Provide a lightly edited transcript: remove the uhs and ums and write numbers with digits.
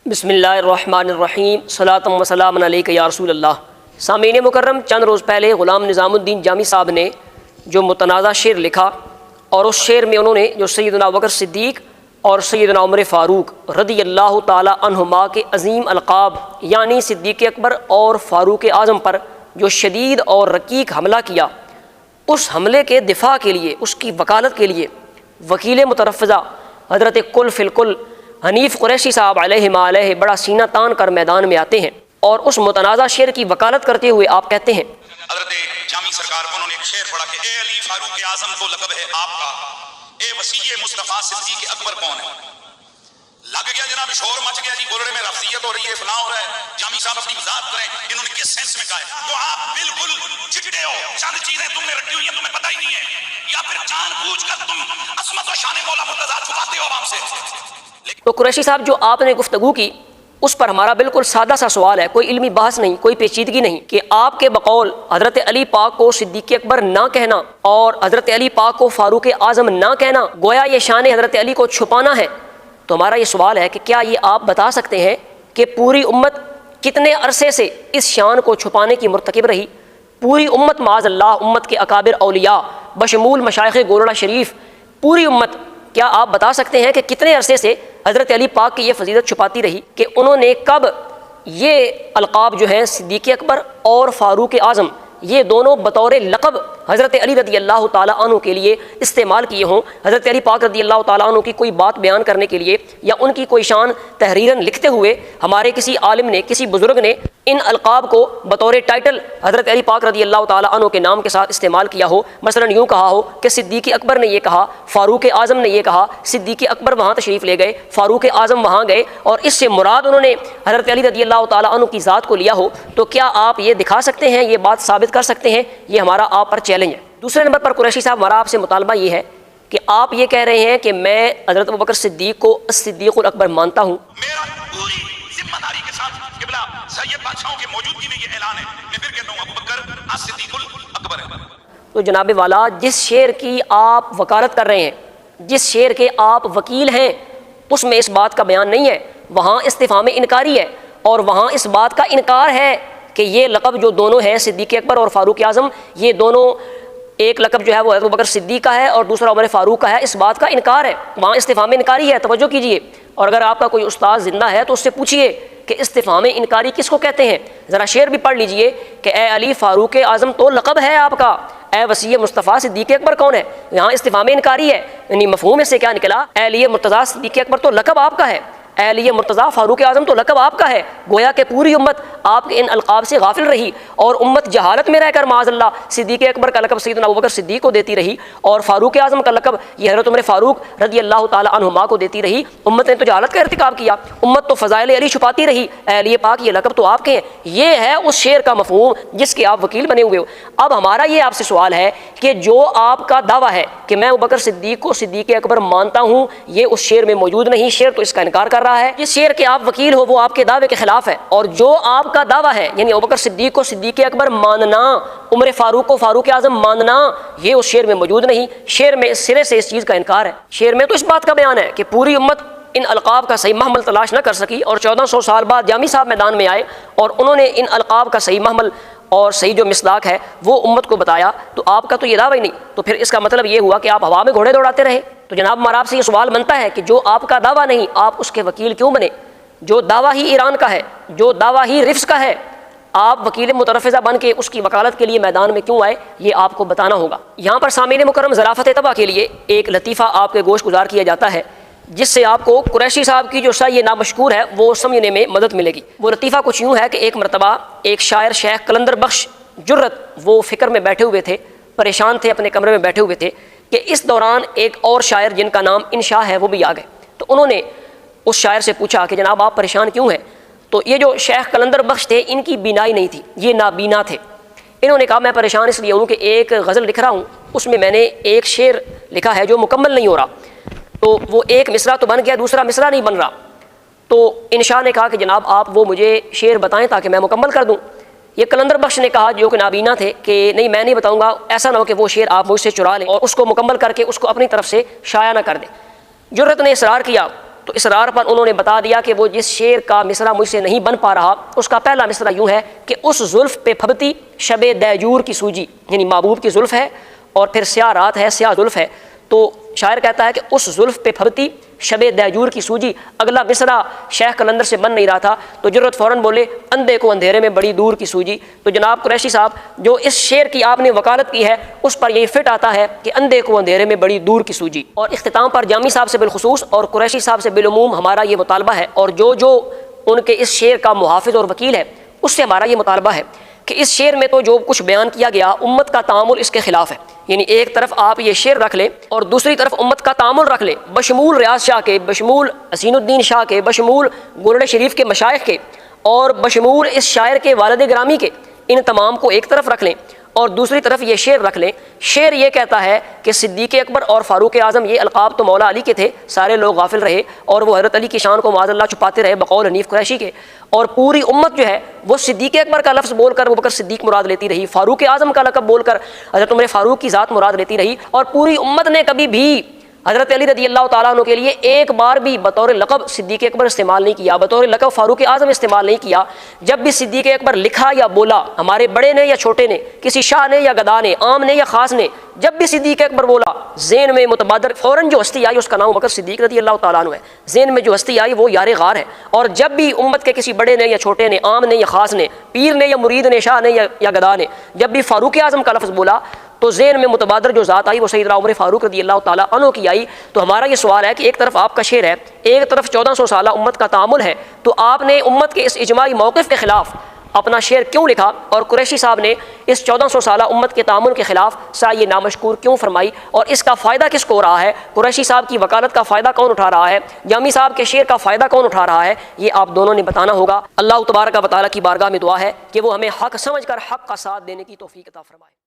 بسم اللہ الرحمن الرحیم صلاۃ و سلام علیک یا رسول اللہ۔ سامعین مکرم، چند روز پہلے غلام نظام الدین جامی صاحب نے جو متنازع شعر لکھا اور اس شعر میں انہوں نے جو سیدنا ابوبکر صدیق اور سیدنا عمر فاروق رضی اللہ تعالی عنہما کے عظیم القاب یعنی صدیق اکبر اور فاروق اعظم پر جو شدید اور رقیق حملہ کیا، اس حملے کے دفاع کے لیے، اس کی وکالت کے لیے وکیل مترفضہ حضرت کل فی الکل حنیف قریشی صاحب علیہ بڑا سینہ تان کر میدان میں آتے ہیں اور اس متنازع شعر کی وکالت کرتے ہوئے آپ کہتے ہیں، حضرت جامی سرکار کو انہوں نے ایک شعر پڑھا کہ اے علی فاروق اعظم کو لقب ہے آپ کا، اے وسیع مصطفیٰ صدیق اکبر کون ہے؟ لگ گیا جناب، شور مچ گیا جی، گولڑے میں رفضیت ہو رہی ہے، فلاں ہو رہا ہے، جامی صاحب اپنی وضاحت کریں انہوں نے کس سینس میں کہا ہے؟ تو آپ بالکل چٹے ہو، چند چیزیں تم نے رکھی ہوئی ہیں تمہیں پتہ ہی نہیں ہے، یا پھر جان بوجھ کر تم عصمت و شان مولا مرتضیٰ چھپاتے ہو عوام سے۔ تو قریشی صاحب جو آپ نے گفتگو کی اس پر ہمارا بالکل سادہ سا سوال ہے، کوئی علمی بحث نہیں، کوئی پیچیدگی نہیں، کہ آپ کے بقول حضرت علی پاک کو صدیق اکبر نہ کہنا اور حضرت علی پاک کو فاروق اعظم نہ کہنا گویا یہ شان حضرت علی کو چھپانا ہے۔ تو ہمارا یہ سوال ہے کہ کیا یہ آپ بتا سکتے ہیں کہ پوری امت کتنے عرصے سے اس شان کو چھپانے کی مرتکب رہی؟ پوری امت معاذ اللہ، امت کے اکابر اولیاء بشمول مشائخ گولڑہ شریف، پوری امت، کیا آپ بتا سکتے ہیں کہ کتنے عرصے سے حضرت علی پاک کی یہ فضیلت چھپاتی رہی کہ انہوں نے کب یہ القاب جو ہیں صدیق اکبر اور فاروق اعظم یہ دونوں بطور لقب حضرت علی رضی اللہ تعالیٰ عنہ کے لیے استعمال کیے ہوں؟ حضرت علی پاک رضی اللہ تعالیٰ عنہ کی کوئی بات بیان کرنے کے لیے یا ان کی کوئی شان تحریراً لکھتے ہوئے ہمارے کسی عالم نے، کسی بزرگ نے ان القاب کو بطور ٹائٹل حضرت علی پاک رضی اللہ تعالیٰ عنہ کے نام کے ساتھ استعمال کیا ہو؟ مثلا یوں کہا ہو کہ صدیق اکبر نے یہ کہا، فاروق اعظم نے یہ کہا، صدیق اکبر وہاں تشریف لے گئے، فاروق اعظم وہاں گئے، اور اس سے مراد انہوں نے حضرت علی رضی اللہ تعالیٰ عنہ کی ذات کو لیا ہو، تو کیا آپ یہ دکھا سکتے ہیں، یہ بات ثابت کر سکتے ہیں؟ یہ ہمارا آپ پر چیلنج ہے۔ دوسرے نمبر پر قریشی صاحب ہمارا آپ سے مطالبہ یہ ہے کہ آپ یہ کہہ رہے ہیں کہ میں حضرت ابوبکر صدیق کو صدیق الاکبر مانتا ہوں۔ میرا پوری ذمہ داری کے ساتھ قبلہ سید بادشاہوں کی موجودگی میں یہ اعلان ہے، میں پھر کہتا ہوں ابوبکر صدیق الاکبر ہے۔ تو جناب والا، جس شعر کی آپ وکالت کر رہے ہیں، جس شعر کے آپ وکیل ہیں، اس میں اس بات کا بیان نہیں ہے، وہاں استفہام انکاری ہے اور وہاں اس بات کا انکار ہے کہ یہ لقب جو دونوں ہیں صدیق اکبر اور فاروق اعظم، یہ دونوں ایک لقب جو ہے وہ ابوبکر صدیق کا ہے اور دوسرا عمر فاروق کا ہے، اس بات کا انکار ہے، وہاں استفہام انکاری ہے، توجہ کیجئے۔ اور اگر آپ کا کوئی استاد زندہ ہے تو اس سے پوچھئے کہ استفہام انکاری کس کو کہتے ہیں، ذرا شعر بھی پڑھ لیجئے کہ اے علی فاروق اعظم تو لقب ہے آپ کا، اے وسیع مصطفیٰ صدیق اکبر کون ہے؟ یہاں استفہام انکاری ہے، یعنی مفہوم اس سے کیا نکلا؟ اے علی مرتضیٰ صدیق اکبر تو لقب آپ کا ہے، اے علی مرتضیٰ فاروق اعظم تو لقب آپ کا ہے، گویا کہ پوری امت آپ کے ان القاب سے غافل رہی اور امت جہالت میں رہ کر معاذ اللہ صدیق اکبر کا لقب سیدنا ابوبکر صدیق کو دیتی رہی اور فاروق اعظم کا لقب یہ حضرت عمر فاروق رضی اللہ تعالی عنہما کو دیتی رہی۔ امت نے تو جہالت کا ارتکاب کیا، امت تو فضائل علی چھپاتی رہی، اے علی پاک یہ لقب تو آپ کے ہیں۔ یہ ہے اس شعر کا مفہوم جس کے آپ وکیل بنے ہوئے ہو۔ اب ہمارا یہ آپ سے سوال ہے کہ جو آپ کا دعویٰ ہے کہ میں ابوبکر صدیق کو صدیق اکبر مانتا ہوں، یہ اس شعر میں موجود نہیں، شعر تو اس کا انکار کر رہا ہے، جس شعر کے آپ وکیل ہو وہ آپ کے دعوے کے خلاف ہے، اور جو آپ کا دعویٰ ہے یعنی ابوبکر صدیق کو صدیق اکبر ماننا، عمر فاروق کو فاروق اعظم ماننا، یہ اس شعر میں موجود نہیں، شعر میں سرے سے اس چیز کا انکار ہے۔ شعر میں تو اس بات کا بیان ہے کہ پوری امت ان القاب کا صحیح محمل تلاش نہ کر سکی اور 1400 سال بعد جامی صاحب میدان میں آئے اور انہوں نے ان القاب کا صحیح محمل اور صحیح جو مصداق ہے وہ امت کو بتایا، تو آپ کا تو یہ دعویٰ ہی نہیں، تو پھر اس کا مطلب یہ ہوا کہ آپ ہوا میں گھوڑے دوڑاتے رہے۔ تو جناب ہمارا آپ سے یہ سوال بنتا ہے کہ جو آپ کا دعویٰ نہیں آپ اس کے وکیل کیوں بنے؟ جو دعویٰ ہی ایران کا ہے، جو دعویٰ ہی رفظ کا ہے، آپ وکیل مترفضہ بن کے اس کی وکالت کے لیے میدان میں کیوں آئے؟ یہ آپ کو بتانا ہوگا۔ یہاں پر سامعین مکرم ظرافت طبع کے لیے ایک لطیفہ آپ کے گوش گزار کیا جاتا ہے جس سے آپ کو قریشی صاحب کی جو سعی نامشکور ہے وہ سمجھنے میں مدد ملے گی۔ وہ لطیفہ کچھ یوں ہے کہ ایک مرتبہ ایک شاعر شیخ قلندر بخش جرت وہ فکر میں بیٹھے ہوئے تھے، پریشان تھے، اپنے کمرے میں بیٹھے ہوئے تھے کہ اس دوران ایک اور شاعر جن کا نام انشا ہے وہ بھی آ گئے۔ تو انہوں نے اس شاعر سے پوچھا کہ جناب آپ پریشان کیوں ہیں؟ تو یہ جو شیخ قلندر بخش تھے ان کی بینائی نہیں تھی، یہ نابینا تھے۔ انہوں نے کہا میں پریشان اس لیے ہوں کہ ایک غزل لکھ رہا ہوں، اس میں نے ایک شعر لکھا ہے جو مکمل نہیں ہو رہا، تو وہ ایک مصرع تو بن گیا، دوسرا مصرع نہیں بن رہا۔ تو انشا نے کہا کہ جناب آپ وہ مجھے شعر بتائیں تاکہ میں مکمل کر دوں۔ یہ قلندر بخش نے کہا جو کہ نابینا تھے کہ نہیں میں نہیں بتاؤں گا، ایسا نہ ہو کہ وہ شعر آپ مجھ سے چرا لیں اور اس کو مکمل کر کے اس کو اپنی طرف سے شائع نہ کر دیں۔ جرت نے اصرار کیا تو اصرار پر انہوں نے بتا دیا کہ وہ جس شعر کا مصرع مجھ سے نہیں بن پا رہا، اس کا پہلا مصرع یوں ہے کہ اس زلف پہ پھبتی شب دیجور کی سوجی، یعنی محبوب کی زلف ہے اور پھر سیاہ رات ہے، سیاہ زلف ہے، تو شاعر کہتا ہے کہ اس زلف پہ پھبتی شب دیجور کی سوجی۔ اگلا مصرع شیخ قلندر سے بن نہیں رہا تھا تو جرت فوراً بولے اندھے کو اندھیرے میں بڑی دور کی سوجی۔ تو جناب قریشی صاحب جو اس شعر کی آپ نے وکالت کی ہے اس پر یہی فٹ آتا ہے کہ اندھے کو اندھیرے میں بڑی دور کی سوجی۔ اور اختتام پر جامی صاحب سے بالخصوص اور قریشی صاحب سے بالعموم ہمارا یہ مطالبہ ہے، اور جو ان کے اس شعر کا محافظ اور وکیل ہے اس سے ہمارا یہ مطالبہ ہے کہ اس شعر میں تو جو کچھ بیان کیا گیا امت کا تعامل اس کے خلاف ہے، یعنی ایک طرف آپ یہ شعر رکھ لیں اور دوسری طرف امت کا تعامل رکھ لیں، بشمول ریاض شاہ کے، بشمول حسین الدین شاہ کے، بشمول گولڑے شریف کے مشائخ کے، اور بشمول اس شاعر کے والد گرامی کے، ان تمام کو ایک طرف رکھ لیں اور دوسری طرف یہ شعر رکھ لیں۔ شعر یہ کہتا ہے کہ صدیق اکبر اور فاروق اعظم یہ القاب تو مولا علی کے تھے، سارے لوگ غافل رہے اور وہ حضرت علی کی شان کو معاذ اللہ چھپاتے رہے بقول حنیف قریشی کے، اور پوری امت جو ہے وہ صدیق اکبر کا لفظ بول کر ابوبکر صدیق مراد لیتی رہی، فاروق اعظم کا لقب بول کر حضرت عمر فاروق کی ذات مراد لیتی رہی، اور پوری امت نے کبھی بھی حضرت علی رضی اللہ تعالیٰ عنہ کے لیے ایک بار بھی بطور لقب صدیق اکبر استعمال نہیں کیا، بطور لقب فاروق اعظم استعمال نہیں کیا۔ جب بھی صدیق اکبر لکھا یا بولا، ہمارے بڑے نے یا چھوٹے نے، کسی شاہ نے یا گدا نے، عام نے یا خاص نے، جب بھی صدیق اکبر بولا ذہن میں متبادر فوراً جو ہستی آئی اس کا نام بکر صدیق رضی اللہ تعالیٰ عنہ ہے، ذہن میں جو ہستی آئی وہ یار غار ہے۔ اور جب بھی امت کے کسی بڑے نے یا چھوٹے نے، عام نے یا خاص نے، پیر نے یا مرید نے، شاہ نے یا گدا نے، جب بھی فاروق اعظم کا لفظ بولا تو ذہن میں متبادر جو ذات آئی وہ سیدنا عمر فاروق رضی اللہ تعالیٰ عنہ کی آئی۔ تو ہمارا یہ سوال ہے کہ ایک طرف آپ کا شعر ہے، ایک طرف 1400 سالہ امت کا تعامل ہے، تو آپ نے امت کے اس اجماعی موقف کے خلاف اپنا شعر کیوں لکھا، اور قریشی صاحب نے اس 1400 سالہ امت کے تعامل کے خلاف سعی نامشکور کیوں فرمائی، اور اس کا فائدہ کس کو ہو رہا ہے؟ قریشی صاحب کی وکالت کا فائدہ کون اٹھا رہا ہے؟ جامی صاحب کے شعر کا فائدہ کون اٹھا رہا ہے؟ یہ آپ دونوں نے بتانا ہوگا۔ اللہ تبارک و تعالیٰ کی بارگاہ میں دعا ہے کہ وہ ہمیں حق سمجھ کر حق کا ساتھ دینے کی توفیق عطا فرمائے۔